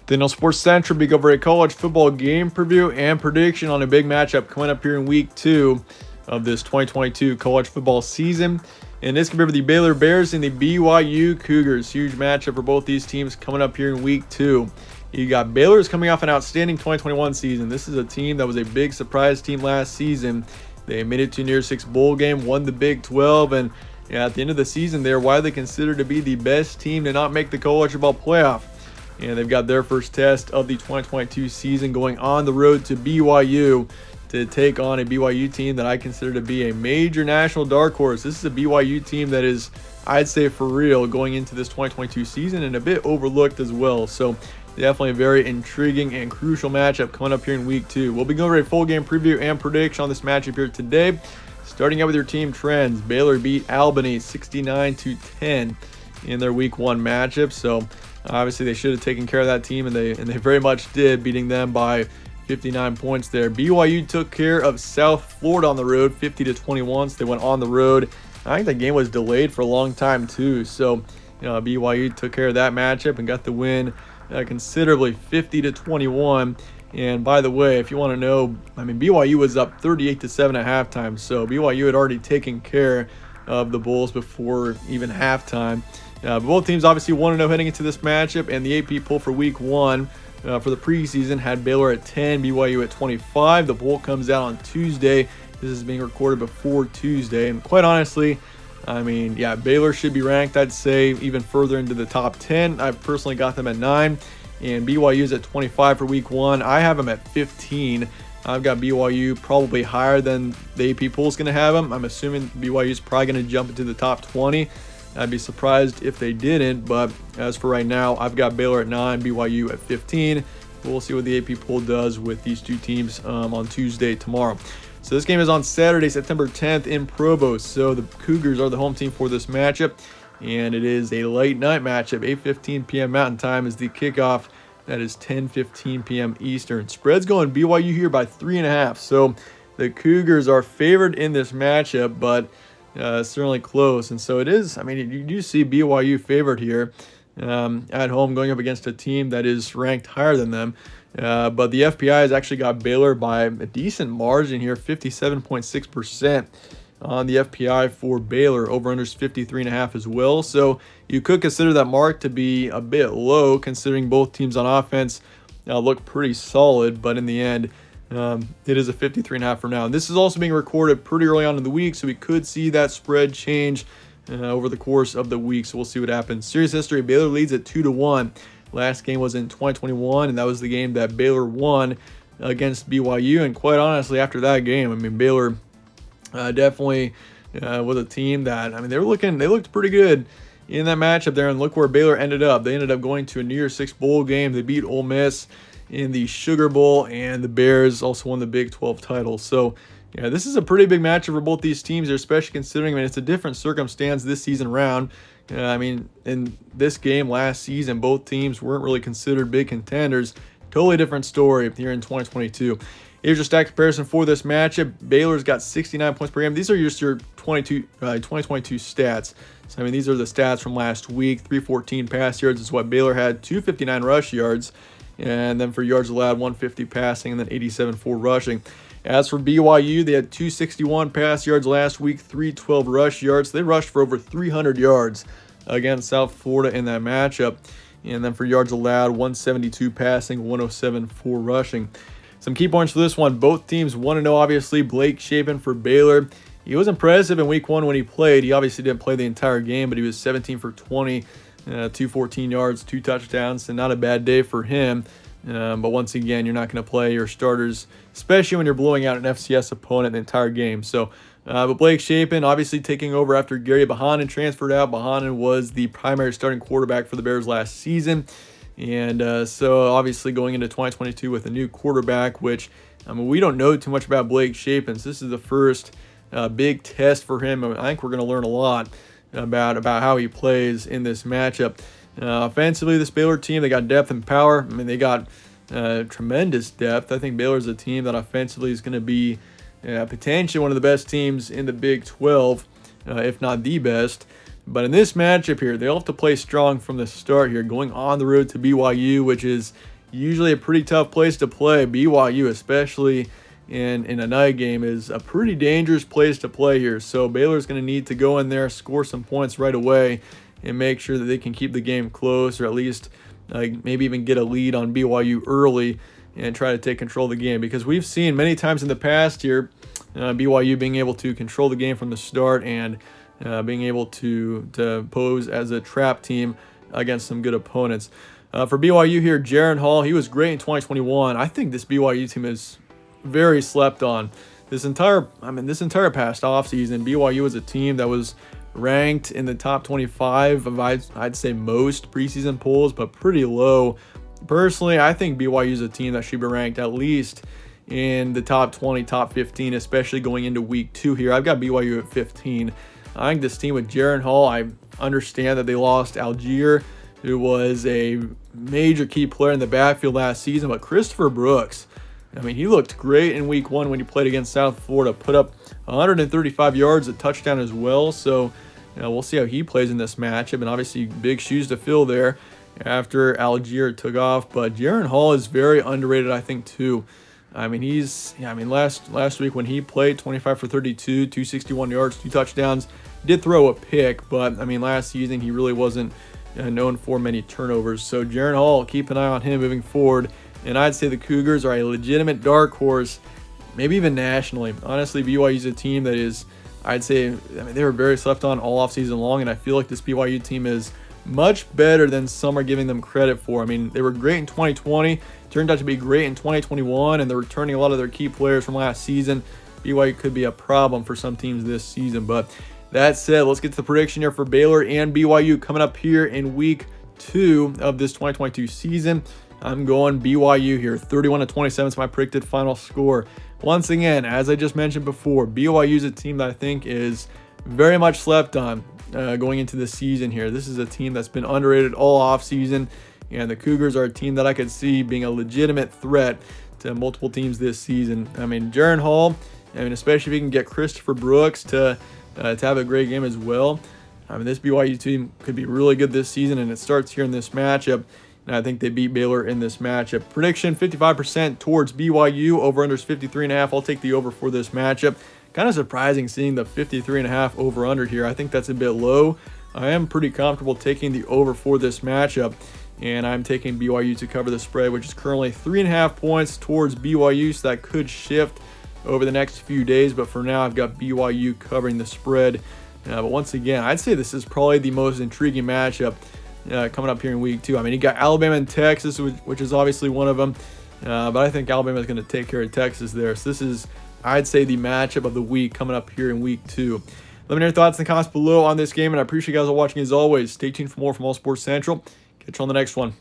Then on Sports Central, we go over a college football game preview and prediction on a big matchup coming up here in week 2 of this 2022 college football season. And this could be the Baylor Bears and the BYU Cougars. Huge matchup for both these teams coming up here in week 2. You got Baylor's coming off an outstanding 2021 season. This is a team that was a big surprise team last season. They made it to Near 6 bowl game, won the Big 12, and at the end of the season, they're widely considered to be the best team to not make the college football playoff. And they've got their first test of the 2022 season going on the road to BYU to take on a BYU team that I consider to be a major national dark horse. This is a BYU team that is, I'd say, for real going into this 2022 season and a bit overlooked as well. So definitely a very intriguing and crucial matchup coming up here in week 2. We'll be going over a full game preview and prediction on this matchup here today. Starting out with your team trends, Baylor beat Albany 69-10 in their week 1 matchup. So obviously they should have taken care of that team, and they very much did, beating them by 59 points there. BYU took care of South Florida on the road 50-21. So they went on the road. I think the game was delayed for a long time too. So BYU took care of that matchup and got the win considerably, 50-21. And by the way, if you want to know, BYU was up 38-7 at halftime. So BYU had already taken care of the Bulls before even halftime. Both teams obviously 1-0 heading into this matchup, and the AP poll for week 1 for the preseason had Baylor at 10, BYU at 25. The poll comes out on Tuesday. This is being recorded before Tuesday, and quite honestly, Baylor should be ranked, I'd say, even further into the top 10. I've personally got them at 9, and BYU's at 25 for week 1. I have them at 15. I've got BYU probably higher than the AP poll is going to have them. I'm assuming BYU is probably going to jump into the top 20. I'd be surprised if they didn't, but as for right now, I've got Baylor at 9, BYU at 15. We'll see what the AP poll does with these two teams on Tuesday tomorrow. So this game is on Saturday, September 10th in Provo. So the Cougars are the home team for this matchup, and it is a late night matchup. 8:15 p.m. Mountain Time is the kickoff. That is 10:15 p.m. Eastern. Spread's going BYU here by 3.5. So the Cougars are favored in this matchup, but certainly close. And so it is, you do see BYU favored here at home going up against a team that is ranked higher than them. But the FPI has actually got Baylor by a decent margin here, 57.6% on the FPI for Baylor. Over-under is 53.5 as well. So you could consider that mark to be a bit low, considering both teams on offense look pretty solid. But in the end, it is a 53.5 for now. And this is also being recorded pretty early on in the week, so we could see that spread change over the course of the week. So we'll see what happens. Series history, Baylor leads at 2-1. Last game was in 2021, and that was the game that Baylor won against BYU. And quite honestly, after that game, Baylor definitely was a team that, they looked pretty good in that matchup there. And look where Baylor ended up. They ended up going to a New Year's 6 bowl game. They beat Ole Miss in the Sugar Bowl, and the Bears also won the Big 12 title. So this is a pretty big matchup for both these teams, especially considering it's a different circumstance this season round. In this game last season, both teams weren't really considered big contenders. Totally different story here in 2022. Here's your stat comparison for this matchup. Baylor's got 69 points per game. These are just your 2022 stats. So, these are the stats from last week. 314 pass yards is what Baylor had, 259 rush yards. And then for yards allowed, 150 passing, and then 87 for rushing. As for BYU, they had 261 pass yards last week, 312 rush yards. So they rushed for over 300 yards against South Florida in that matchup. And then for yards allowed, 172 passing, 107 for rushing. Some key points for this one. Both teams want to know, obviously, Blake Shapen for Baylor. He was impressive in week 1 when he played. He obviously didn't play the entire game, but he was 17 for 20. 214 yards, 2 touchdowns, and not a bad day for him. But once again, you're not going to play your starters, especially when you're blowing out an FCS opponent the entire game. So, but Blake Shapen obviously taking over after Gary Bohannon transferred out. Bohannon was the primary starting quarterback for the Bears last season. And so obviously going into 2022 with a new quarterback, which we don't know too much about Blake Shapen. So this is the first big test for him. I think we're going to learn a lot about how he plays in this matchup. Offensively, this Baylor team, they got depth and power. They got tremendous depth. I think Baylor's a team that offensively is going to be potentially one of the best teams in the Big 12, if not the best. But in this matchup here, they'll have to play strong from the start here, going on the road to BYU, which is usually a pretty tough place to play. BYU, especially in a night game, is a pretty dangerous place to play here. So Baylor's going to need to go in there, score some points right away, and make sure that they can keep the game close, or at least maybe even get a lead on BYU early and try to take control of the game. Because we've seen many times in the past here BYU being able to control the game from the start and being able to pose as a trap team against some good opponents. For BYU here, Jaren Hall, he was great in 2021. I think this BYU team is very slept on. This entire past offseason, BYU was a team that was ranked in the top 25 of I'd say most preseason polls, but pretty low. Personally, I think BYU is a team that should be ranked at least in the top 20, top 15, especially going into week 2 here. I've got BYU at 15. I think this team with Jaren Hall, I understand that they lost Algier, who was a major key player in the backfield last season, but Christopher Brooks, I mean, he looked great in week 1 when he played against South Florida, put up 135 yards, a touchdown as well. So, we'll see how he plays in this matchup, and obviously big shoes to fill there after Algier took off. But Jaren Hall is very underrated, I think, too. I mean, last week when he played, 25 for 32, 261 yards, 2 touchdowns, did throw a pick, but I mean, last season he really wasn't known for many turnovers. So Jaren Hall, keep an eye on him moving forward. And I'd say the Cougars are a legitimate dark horse, maybe even nationally. Honestly, BYU is a team that is, I'd say, they were very slept on all offseason long, and I feel like this BYU team is much better than some are giving them credit for. I mean, they were great in 2020, turned out to be great in 2021, and they're returning a lot of their key players from last season. BYU could be a problem for some teams this season. But that said, let's get to the prediction here for Baylor and BYU coming up here in week 2 of this 2022 season. I'm going BYU here. 31-27 is my predicted final score. Once again, as I just mentioned before, BYU is a team that I think is very much slept on going into the season here. This is a team that's been underrated all offseason, and the Cougars are a team that I could see being a legitimate threat to multiple teams this season. I mean, Jaren Hall, especially if you can get Christopher Brooks to have a great game as well. I mean, this BYU team could be really good this season, and it starts here in this matchup. And I think they beat Baylor in this matchup. Prediction, 55% towards BYU. Over-unders 53.5. I'll take the over for this matchup. Kind of surprising seeing the 53.5 over-under here. I think that's a bit low. I am pretty comfortable taking the over for this matchup. And I'm taking BYU to cover the spread, which is currently 3.5 points towards BYU. So that could shift over the next few days. But for now, I've got BYU covering the spread. But once again, I'd say this is probably the most intriguing matchup coming up here in week 2. I mean, you got Alabama and Texas, which is obviously one of them. But I think Alabama is going to take care of Texas there. So this is, I'd say, the matchup of the week coming up here in week 2. Let me know your thoughts in the comments below on this game, and I appreciate you guys all watching as always. Stay tuned for more from All Sports Central. Catch you on the next one.